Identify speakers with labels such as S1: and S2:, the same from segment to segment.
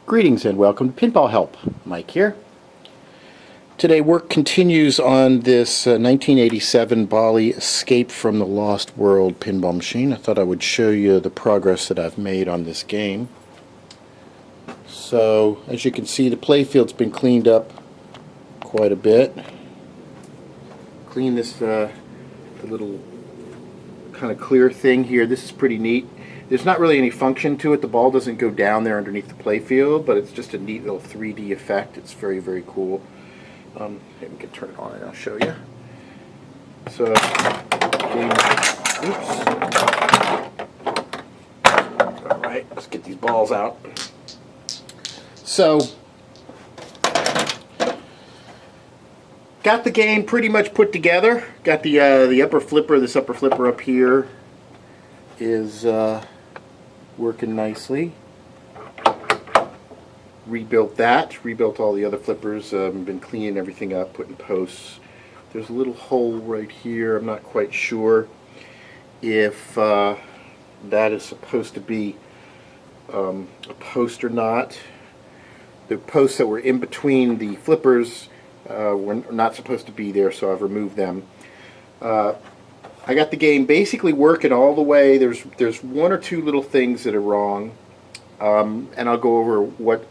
S1: Greetings and welcome to PinballHelp. Mike here. Today work continues on this 1987 Bali Escape from the Lost World pinball machine. I thought I would show you the progress that I've made on this game. So as you can see, the playfield's been cleaned up quite a bit. Clean this the little kind of clear thing here. This is pretty neat. There's not really any function to it. The ball doesn't go down there underneath the playfield, but it's just a neat little 3D effect. It's very, very cool. Maybe we can turn it on and I'll show you. So, oops. Alright, let's get these balls out. So, got the game pretty much put together. Got the upper flipper, this upper flipper up here is working nicely. Rebuilt that, rebuilt all the other flippers, been cleaning everything up, putting posts. There's a little hole right here. I'm not quite sure if that is supposed to be a post or not. The posts that were in between the flippers were not supposed to be there, so I've removed them. I got the game basically working all the way. There's one or two little things that are wrong, and I'll go over what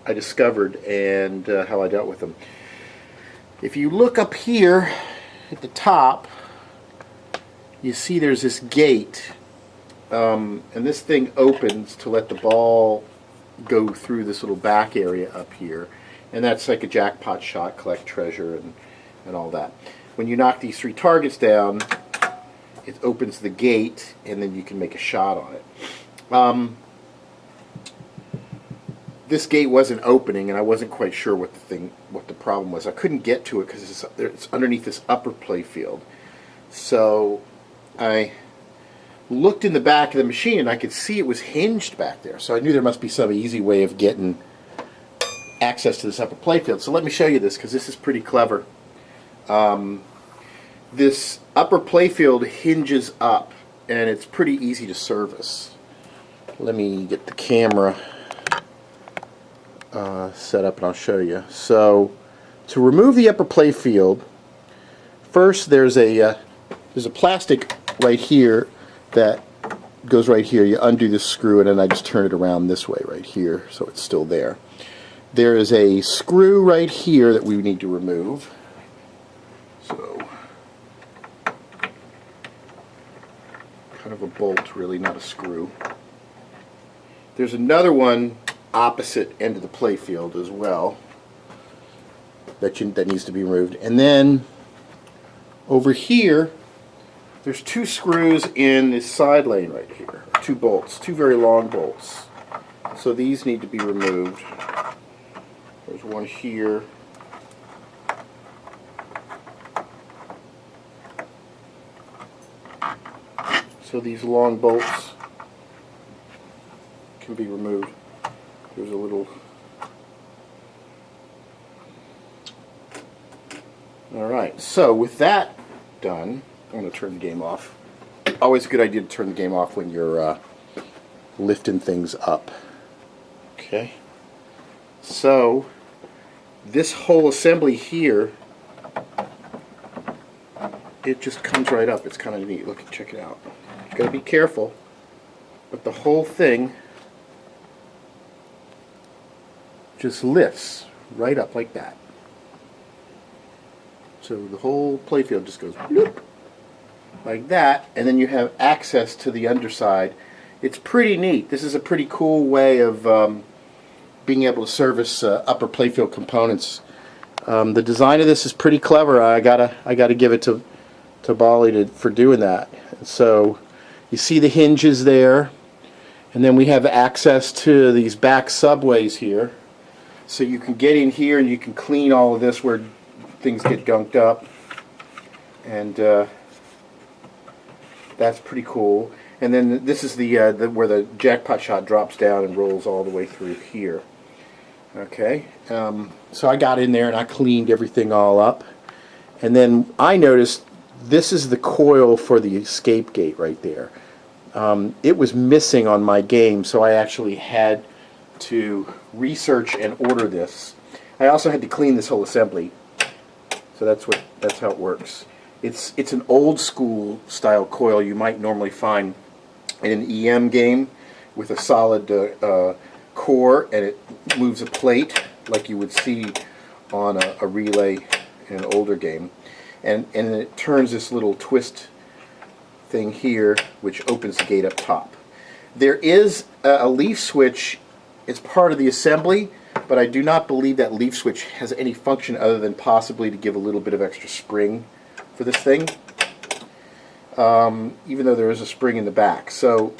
S1: I discovered and how I dealt with them. If you look up here at the top, you see there's this gate, and this thing opens to let the ball go through this little back area up here, and that's like a jackpot shot, collect treasure and all that. When you knock these three targets down, it opens the gate, and then you can make a shot on it. This gate wasn't opening, and I wasn't quite sure what the problem was. I couldn't get to it because it's underneath this upper playfield. So I looked in the back of the machine, and I could see it was hinged back there. So I knew there must be some easy way of getting access to this upper playfield. So let me show you this, because this is pretty clever. This upper playfield hinges up, and it's pretty easy to service. Let me get the camera set up and I'll show you. So to remove the upper playfield, first there's a plastic right here that goes right here. You undo this screw, and then I just turn it around this way right here so it's still there. There is a screw right here that we need to remove. So kind of a bolt, really, not a screw. There's another one opposite end of the playfield as well that needs to be removed. And then over here, there's two screws in this side lane right here. Two bolts, two very long bolts. So these need to be removed. There's one here. So these long bolts can be removed. There's a little... Alright, so with that done, I'm going to turn the game off. Always a good idea to turn the game off when you're lifting things up. Okay. So, this whole assembly here, it just comes right up. It's kind of neat. Look, check it out. You've got to be careful, but the whole thing just lifts right up like that. So the whole playfield just goes bloop, like that, and then you have access to the underside. It's pretty neat. This is a pretty cool way of being able to service upper playfield components. The design of this is pretty clever. I gotta give it to Bali for doing that. So you see the hinges there, and then we have access to these back subways here. So you can get in here and you can clean all of this where things get gunked up, and that's pretty cool. And then this is the where the jackpot shot drops down and rolls all the way through here. Okay, so I got in there and I cleaned everything all up, and then I noticed this is the coil for the escape gate right there. It was missing on my game, so I actually had to research and order this. I also had to clean this whole assembly, so that's how it works. It's an old school style coil you might normally find in an EM game with a solid core, and it moves a plate like you would see on a relay in an older game, and it turns this little twist thing here which opens the gate up top. There is a leaf switch. It's part of the assembly, but I do not believe that leaf switch has any function other than possibly to give a little bit of extra spring for this thing, even though there is a spring in the back. So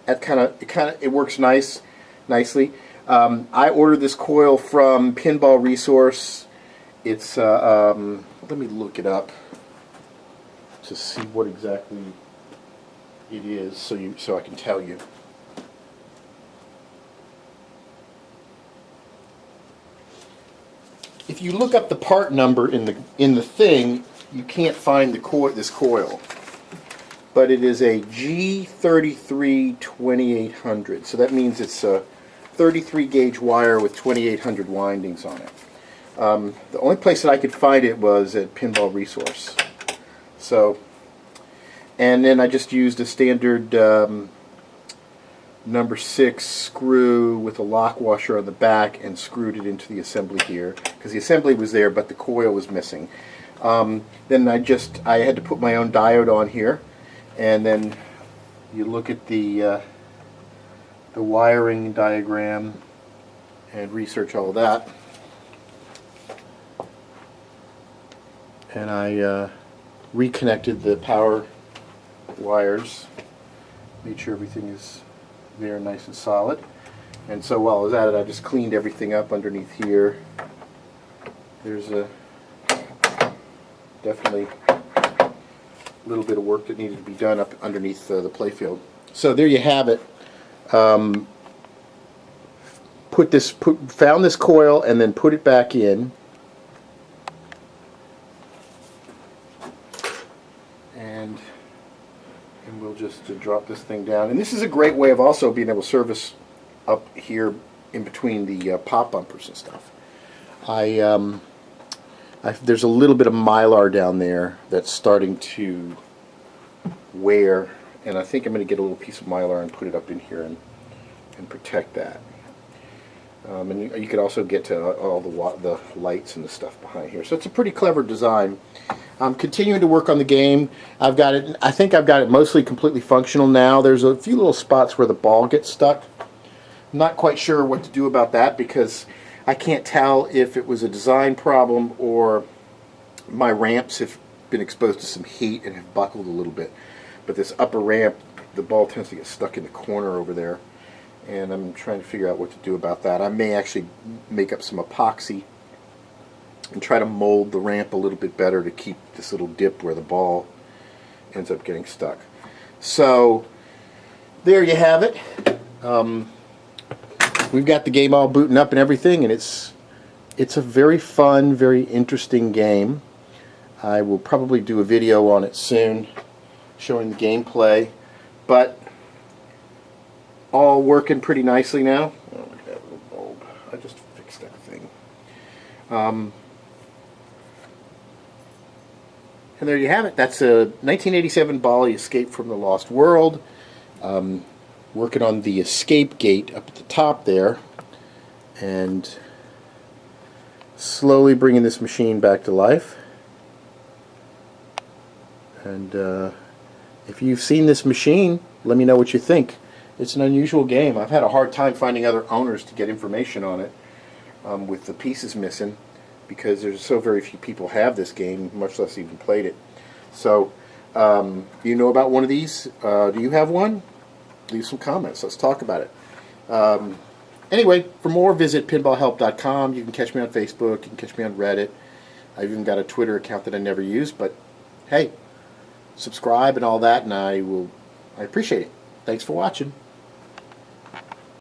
S1: that it works nicely. I ordered this coil from Pinball Resource. It's let me look it up to see what exactly it is, so I can tell you. If you look up the part number in the thing, you can't find this coil, but it is a G33 2800. So that means it's a 33 gauge wire with 2800 windings on it. The only place that I could find it was at Pinball Resource. So, and then I just used a standard number 6 screw with a lock washer on the back and screwed it into the assembly here, because the assembly was there but the coil was missing. Then I had to put my own diode on here, and then you look at the wiring diagram and research all that. And I reconnected the power wires, made sure everything is there nice and solid. And so while I was at it, I just cleaned everything up underneath here. There's definitely a little bit of work that needed to be done up underneath the Playfield. So there you have it. Found this coil and then put it back in. And we'll just drop this thing down. And this is a great way of also being able to service up here in between the pop bumpers and stuff. There's a little bit of Mylar down there that's starting to wear, and I think I'm going to get a little piece of Mylar and put it up in here and protect that. And you could also get to all the lights and the stuff behind here. So it's a pretty clever design. I'm continuing to work on the game. I think I've got it mostly completely functional now. There's a few little spots where the ball gets stuck. I'm not quite sure what to do about that, because I can't tell if it was a design problem or my ramps have been exposed to some heat and have buckled a little bit. But this upper ramp, the ball tends to get stuck in the corner over there, and I'm trying to figure out what to do about that. I may actually make up some epoxy and try to mold the ramp a little bit better to keep this little dip where the ball ends up getting stuck. So there you have it. We've got the game all booting up and everything, and it's a very fun, very interesting game. I will probably do a video on it soon showing the gameplay, but all working pretty nicely now. Oh, look at that little bulb. I just fixed that thing. And there you have it. That's a 1987 Bali Escape from the Lost World. Working on the escape gate up at the top there, and slowly bringing this machine back to life. And if you've seen this machine, let me know what you think. It's an unusual game. I've had a hard time finding other owners to get information on it with the pieces missing, because there's so very few people have this game, much less even played it. So, you know about one of these? Do you have one? Leave some comments. Let's talk about it. Anyway, for more, visit PinballHelp.com. You can catch me on Facebook. You can catch me on Reddit. I've even got a Twitter account that I never use, but hey, subscribe and all that, and I appreciate it. Thanks for watching.